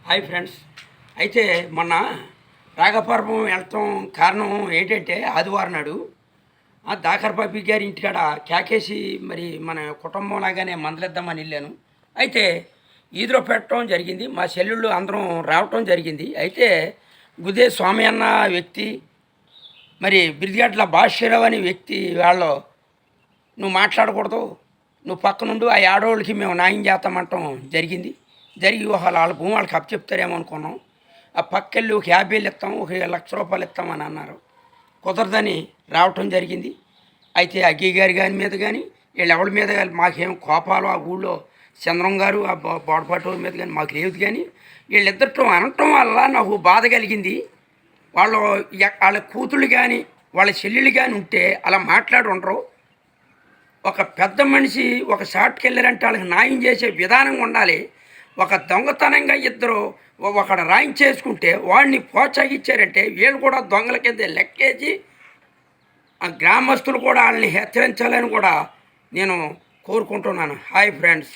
Hi friends. అయితే మొన్న రాగపురం వెళ్తాం కారణం ఏంటంటే ఆదివారం నాడు దాకర్బాబి గారి ఇంటికాడ కేకేసి మరి మన కుటుంబం లాగానే మందలిద్దామని వెళ్ళాను. అయితే ఈదులో పెట్టడం జరిగింది. మా చెల్లెళ్ళు అందరం రావటం జరిగింది. అయితే గుదే స్వామి అన్న వ్యక్తి మరి బిరిదిగడ్ల భాష్యరావు అనే వ్యక్తి వాళ్ళు నువ్వు మాట్లాడకూడదు, నువ్వు పక్కనుండు, ఆ ఆడవాళ్ళకి మేము న్యాయం చేస్తామంటాం జరిగింది. జరిగి వాళ్ళ భూమి వాళ్ళకి అప్పచెప్తారేమో అనుకున్నాం. ఆ పక్కెళ్ళి ఒక 50,000 ఇస్తాం, ఒక 1,00,000 ఇస్తామని అన్నారు. కుదరదని రావటం జరిగింది. అయితే అగ్గి గారి మీద కానీ వీళ్ళు ఎవరి మీద కానీ మాకేం కోపాలు ఆ ఊళ్ళో చంద్రం గారు ఆ బోడపాటి మీద కానీ మాకు లేదు. కానీ వీళ్ళిద్దరితో అనటం వల్ల నాకు బాధ కలిగింది. వాళ్ళ కూతుళ్ళు కానీ వాళ్ళ చెల్లెళ్ళు కానీ ఉంటే అలా మాట్లాడి ఉండరు. ఒక పెద్ద మనిషి ఒక షాట్కి వెళ్ళారంటే వాళ్ళకి న్యాయం చేసే విధానం ఉండాలి. ఒక దొంగతనంగా ఇద్దరు ఒకడు రాయించేసుకుంటే వాడిని ప్రోత్సహించారంటే వీళ్ళు కూడా దొంగల కింద లెక్కేసి ఆ గ్రామస్తులు కూడా వాళ్ళని హెచ్చరించాలని కూడా నేను కోరుకుంటున్నాను. Hi friends.